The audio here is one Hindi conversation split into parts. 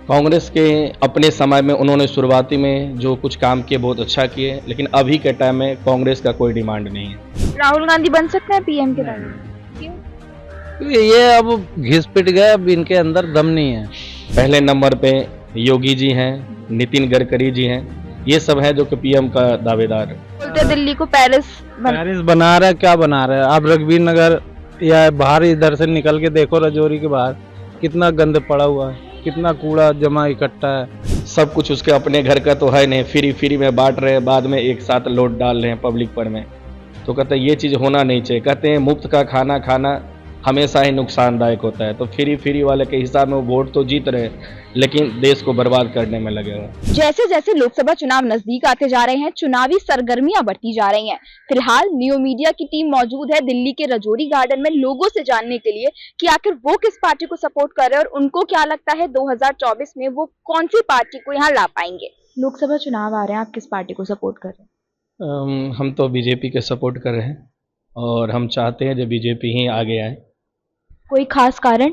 कांग्रेस के अपने समय में उन्होंने शुरुआती में जो कुछ काम किए बहुत अच्छा किए, लेकिन अभी के टाइम में कांग्रेस का कोई डिमांड नहीं है। राहुल गांधी बन सकते हैं पीएम के टाइम में? नहीं, क्यों? क्योंकि ये अब घिस पिट गए, अब इनके अंदर दम नहीं है। पहले नंबर पे योगी जी हैं, नितिन गडकरी जी हैं, ये सब हैं जो कि पीएम का दावेदार है। बोलते हैं दिल्ली को पेरिस पेरिस बना रहा है, क्या बना रहा है? आप रघुवीर नगर या बाहर इधर से निकल के देखो, रजौरी के बाहर कितना गंद पड़ा हुआ है, कितना कूड़ा जमा इकट्ठा है। सब कुछ उसके अपने घर का तो है नहीं, फ्री फ्री में बांट रहे हैं, बाद में एक साथ लोड डाल रहे हैं पब्लिक पर में। तो कहते हैं ये चीज़ होना नहीं चाहिए। कहते हैं मुफ्त का खाना खाना हमेशा ही नुकसानदायक होता है। तो फ्री फ्री वाले के हिसाब में वो वोट तो जीत रहे हैं, लेकिन देश को बर्बाद करने में लगे हुए हैं। जैसे जैसे लोकसभा चुनाव नजदीक आते जा रहे हैं, चुनावी सरगर्मियां बढ़ती जा रही हैं। फिलहाल न्यू मीडिया की टीम मौजूद है दिल्ली के रजौरी गार्डन में लोगों से जानने के लिए कि आखिर वो किस पार्टी को सपोर्ट कर रहे हैं और उनको क्या लगता है 2024 में वो कौन सी पार्टी को यहाँ ला पाएंगे। लोकसभा चुनाव आ रहे हैं, आप किस पार्टी को सपोर्ट कर रहे हैं? हम तो बीजेपी के सपोर्ट कर रहे हैं और हम चाहते हैं जो बीजेपी ही आगे आए। कोई खास कारण?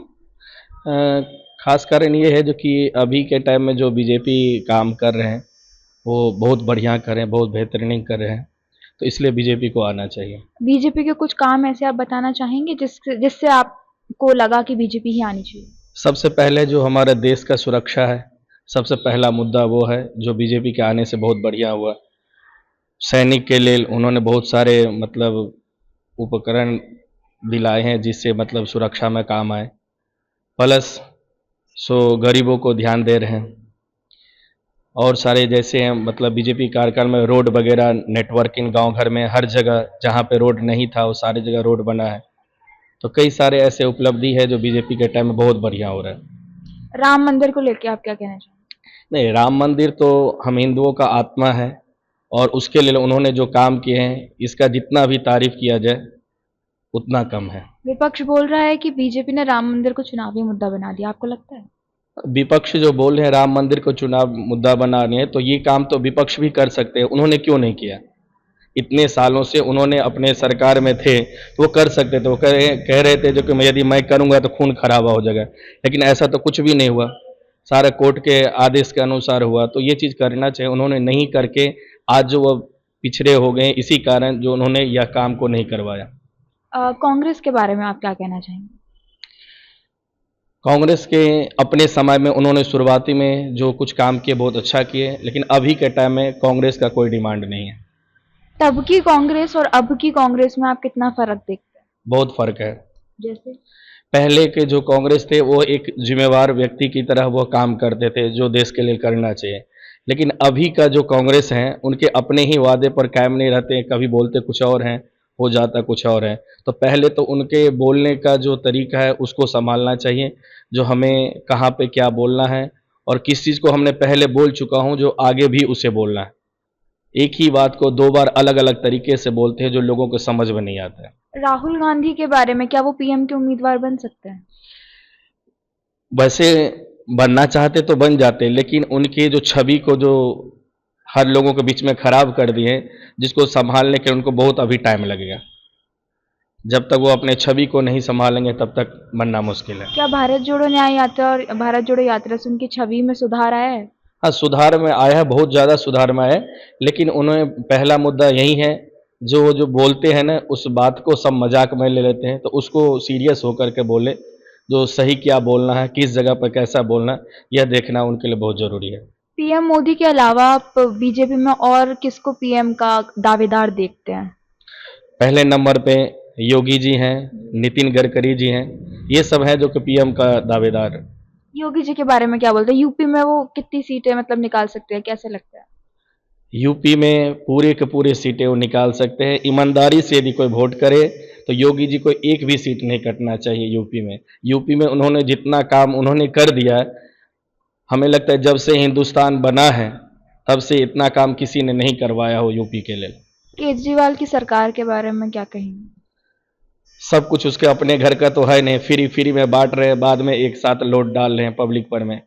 खास कारण ये है जो कि अभी के टाइम में जो बीजेपी काम कर रहे हैं वो बहुत बढ़िया कर रहे हैं, बहुत बेहतरीन कर रहे हैं, तो इसलिए बीजेपी को आना चाहिए। बीजेपी के कुछ काम ऐसे आप बताना चाहेंगे जिससे जिससे आपको लगा कि बीजेपी ही आनी चाहिए? सबसे पहले जो हमारे देश का सुरक्षा है, सबसे पहला मुद्दा वो है जो बीजेपी के आने से बहुत बढ़िया हुआ। सैनिक के लिए उन्होंने बहुत सारे मतलब उपकरण दिलाए हैं जिससे मतलब सुरक्षा में काम आए। प्लस गरीबों को ध्यान दे रहे हैं और सारे जैसे हैं मतलब बीजेपी कार्यकाल में रोड वगैरह नेटवर्किंग गांव घर में हर जगह जहां पे रोड नहीं था वो सारी जगह रोड बना है। तो कई सारे ऐसे उपलब्धि है जो बीजेपी के टाइम में बहुत बढ़िया हो रहा है। राम मंदिर को लेके आप क्या कहना चाहेंगे? नहीं, राम मंदिर तो हम हिंदुओं का आत्मा है और उसके लिए उन्होंने जो काम किए हैं इसका जितना भी तारीफ किया जाए उतना कम है। विपक्ष बोल रहा है कि बीजेपी ने राम मंदिर को चुनावी मुद्दा बना दिया, आपको लगता है? विपक्ष जो बोल रहे हैं राम मंदिर को चुनाव मुद्दा बना रहे हैं, तो ये काम तो विपक्ष भी कर सकते हैं, उन्होंने क्यों नहीं किया? इतने सालों से उन्होंने अपने सरकार में थे तो वो कर सकते थे। वो कह रहे थे जो कि यदि मैं करूंगा तो खून खराबा हो जाएगा, लेकिन ऐसा तो कुछ भी नहीं हुआ। सारा कोर्ट के आदेश के अनुसार हुआ। तो ये चीज़ करना चाहिए, उन्होंने नहीं करके आज जो वो पिछड़े हो गए इसी कारण जो उन्होंने यह काम को नहीं करवाया। कांग्रेस के बारे में आप क्या कहना चाहेंगे? कांग्रेस के अपने समय में उन्होंने शुरुआती में जो कुछ काम किए बहुत अच्छा किए, लेकिन अभी के टाइम में कांग्रेस का कोई डिमांड नहीं है। तब की कांग्रेस और अब की कांग्रेस में आप कितना फर्क देखते हैं? बहुत फर्क है। जैसे? पहले के जो कांग्रेस थे वो एक जिम्मेवार व्यक्ति की तरह वो काम करते थे जो देश के लिए करना चाहिए, लेकिन अभी का जो कांग्रेस हैं उनके अपने ही वादे पर कायम नहीं रहते हैं, कभी बोलते कुछ और हैं, हो जाता कुछ और है। तो पहले तो उनके बोलने का जो तरीका है उसको संभालना चाहिए, जो हमें कहाँ पे क्या बोलना है और किस चीज़ को हमने पहले बोल चुका हूँ जो आगे भी उसे बोलना है। एक ही बात को दो बार अलग अलग तरीके से बोलते हैं जो लोगों को समझ में नहीं आता है। राहुल गांधी के बारे में, क्या वो पीएम के उम्मीदवार बन सकते हैं? वैसे बनना चाहते तो बन जाते, लेकिन उनकी जो छवि को जो हर लोगों के बीच में खराब कर दिए, जिसको संभालने के उनको बहुत अभी टाइम लगेगा। जब तक वो अपने छवि को नहीं संभालेंगे तब तक बनना मुश्किल है। क्या भारत जोड़ो न्याय यात्रा और भारत जोड़ो यात्रा से उनकी छवि में सुधार आया है? हाँ, सुधार में आया है, बहुत ज़्यादा सुधार में आया है, लेकिन उन्हें पहला मुद्दा यही है जो जो बोलते हैं ना उस बात को सब मजाक में ले लेते हैं, तो उसको सीरियस होकर के बोले, जो सही क्या बोलना है, किस जगह पर कैसा बोलना, यह देखना उनके लिए बहुत ज़रूरी है। पीएम मोदी के अलावा आप बीजेपी में और किसको पीएम का दावेदार देखते हैं? पहले नंबर पे योगी जी हैं, नितिन गडकरी जी हैं, ये सब हैं जो कि पीएम का दावेदार है। योगी जी के बारे में क्या बोलते हैं? यूपी में वो कितनी सीटें मतलब निकाल सकते हैं, कैसे लगता है? यूपी में पूरे के पूरे सीटें वो निकाल सकते हैं। ईमानदारी से यदि कोई वोट करे तो योगी जी को एक भी सीट नहीं कटना चाहिए यूपी में। यूपी में उन्होंने जितना काम उन्होंने कर दिया है, हमें लगता है जब से हिंदुस्तान बना है तब से इतना काम किसी ने नहीं करवाया हो यूपी के लिए। केजरीवाल की सरकार के बारे में क्या कहेंगे? सब कुछ उसके अपने घर का तो है नहीं, फ्री फ्री में बांट रहे हैं, बाद में एक साथ लोड डाल रहे हैं पब्लिक पर में।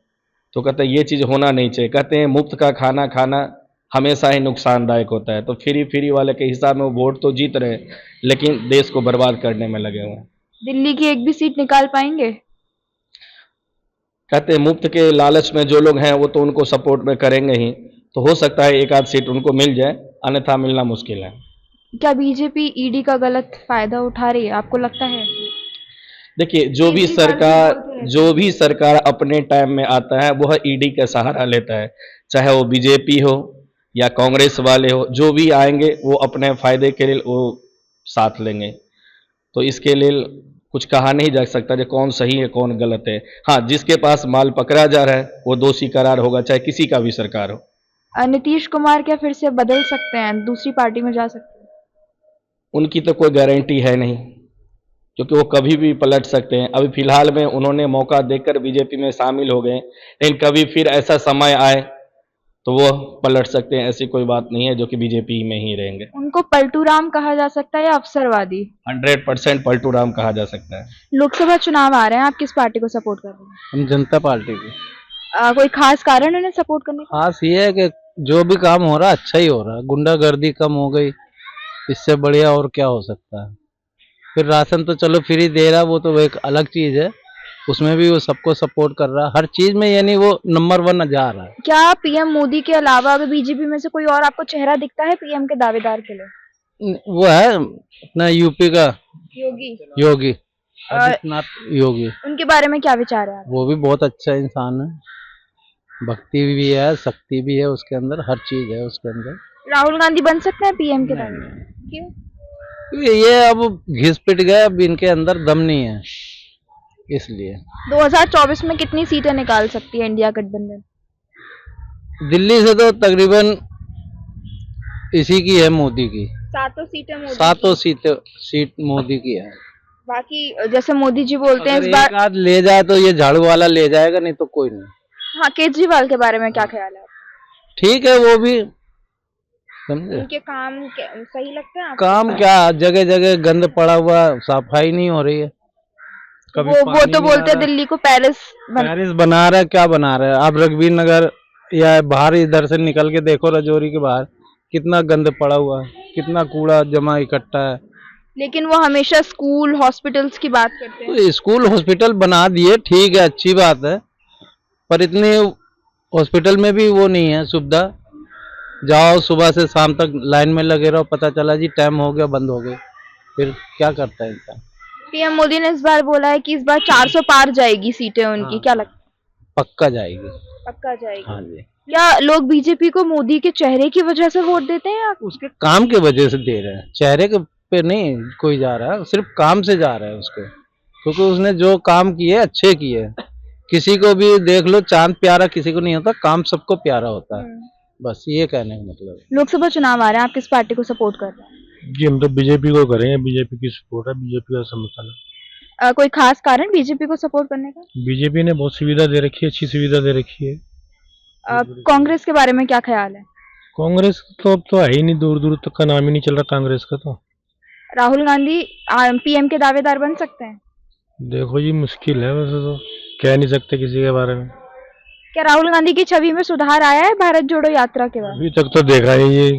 तो कहते हैं ये चीज़ होना नहीं चाहिए। कहते हैं मुफ्त का खाना खाना हमेशा ही नुकसानदायक होता है। तो फ्री फ्री वाले के हिसाब में वो वोट तो जीत रहे हैं, लेकिन देश को बर्बाद करने में लगे हुए हैं। दिल्ली की एक भी सीट निकाल पाएंगे? कहते हैं मुफ्त के लालच में जो लोग हैं वो तो उनको सपोर्ट में करेंगे ही, तो हो सकता है एक आध सीट उनको मिल जाए, अन्यथा मिलना मुश्किल है। क्या बीजेपी ईडी का गलत फायदा उठा रही है, आपको लगता है? देखिए, जो भी सरकार अपने टाइम में आता है वह ईडी का सहारा लेता है, चाहे वो बीजेपी हो या कांग्रेस वाले हो, जो भी आएंगे वो अपने फायदे के लिए वो साथ लेंगे। तो इसके लिए कुछ कहा नहीं जा सकता कि कौन सही है कौन गलत है। हाँ, जिसके पास माल पकड़ा जा रहा है वो दोषी करार होगा, चाहे किसी का भी सरकार हो। नीतीश कुमार क्या फिर से बदल सकते हैं, दूसरी पार्टी में जा सकते हैं? उनकी तो कोई गारंटी है नहीं, क्योंकि वो कभी भी पलट सकते हैं। अभी फिलहाल में उन्होंने मौका देकर बीजेपी में शामिल हो गए, लेकिन कभी फिर ऐसा समय आए तो वो पलट सकते हैं। ऐसी कोई बात नहीं है जो कि बीजेपी में ही रहेंगे। उनको पलटू राम कहा जा सकता है या अवसरवादी? 100% पलटू राम कहा जा सकता है। लोकसभा चुनाव आ रहे हैं, आप किस पार्टी को सपोर्ट कर रहे हैं? हम जनता पार्टी की। कोई खास कारण उन्हें सपोर्ट करने का? खास ये है कि जो भी काम हो रहा है अच्छा ही हो रहा है, गुंडागर्दी कम हो गई, इससे बढ़िया और क्या हो सकता है। फिर राशन तो चलो फ्री दे रहा, वो तो एक अलग चीज है, उसमें भी वो सबको सपोर्ट कर रहा है, हर चीज में यानी वो नंबर 1 जा रहा है। क्या पीएम मोदी के अलावा अगर बीजेपी में से कोई और आपको चेहरा दिखता है पीएम के दावेदार के लिए? वो है अपना यूपी का योगी अ, आदित्यनाथ योगी, उनके बारे में क्या विचार है? वो भी बहुत अच्छा इंसान है, भक्ति भी है, शक्ति भी है उसके अंदर, हर चीज है उसके अंदर। राहुल गांधी बन सकते हैं पीएम के दावेदार? क्यों? क्योंकि ये अब घिस पिट गए, अब इनके अंदर दम नहीं है, इसलिए। 2024 में कितनी सीटें निकाल सकती है इंडिया गठबंधन? दिल्ली से तो तकरीबन इसी की है, मोदी की। 7 सीटें मोदी सातों सीट मोदी की है। बाकी जैसे मोदी जी बोलते हैं अगर इस बार। एक आध ले जाए तो ये झाड़ू वाला ले जाएगा, नहीं तो कोई नहीं। हाँ, केजरीवाल के बारे में क्या ख्याल है आपका? ठीक है, वो भी समझे। उनके काम सही लगते हैं आपको? काम क्या, जगह जगह गंद पड़ा हुआ, सफाई नहीं हो रही है। कभी वो पानी तो नहीं बोलते आ हैं रहा। दिल्ली को पेरिस पेरिस बना रहा है, क्या बना रहा है। आप रघुवीर नगर या बाहर इधर से निकल के देखो, रजौरी के बाहर कितना गंद पड़ा हुआ है, कितना कूड़ा जमा इकट्ठा है। लेकिन वो हमेशा स्कूल हॉस्पिटल्स की बात करते हैं। तो स्कूल हॉस्पिटल बना दिए, ठीक है, अच्छी बात है, पर इतनी हॉस्पिटल में भी वो नहीं है सुविधा। जाओ सुबह से शाम तक लाइन में लगे रहो, पता चला जी टाइम हो गया, बंद हो गए, फिर क्या करता है इंसान। पीएम मोदी ने इस बार बोला है कि इस बार 400 पार जाएगी सीटें उनकी, हाँ। क्या लगता है? पक्का जाएगी। पक्का जाएगी। हाँ जी। क्या लोग बीजेपी को मोदी के चेहरे की वजह से वोट देते हैं या उसके काम के वजह से दे रहे हैं, चेहरे के पे नहीं कोई जा रहा है, सिर्फ काम से जा रहा है उसके, क्योंकि उसने जो काम किए अच्छे किए। किसी को भी देख लो, चांद प्यारा किसी को नहीं होता, काम सबको प्यारा होता है, बस ये कहने का मतलब है। लोकसभा चुनाव आ रहे हैं, आप किस पार्टी को सपोर्ट कर रहे हैं? जी हम तो बीजेपी को करेंगे, बीजेपी की सपोर्ट है, बीजेपी का समर्थन है। कोई खास कारण बीजेपी को सपोर्ट करने का? बीजेपी ने बहुत सुविधा दे रखी है, अच्छी सुविधा दे रखी है। कांग्रेस के बारे में क्या ख्याल है? कांग्रेस तो अब तो है ही नहीं, दूर दूर तक का नाम ही नहीं चल रहा कांग्रेस का। तो राहुल गांधी पीएम के दावेदार बन सकते हैं? देखो जी, मुश्किल है, वैसे तो कह नहीं सकते किसी के बारे में। क्या राहुल गांधी की छवि में सुधार आया है भारत जोड़ो यात्रा के बाद? अभी तक तो देखा ही ये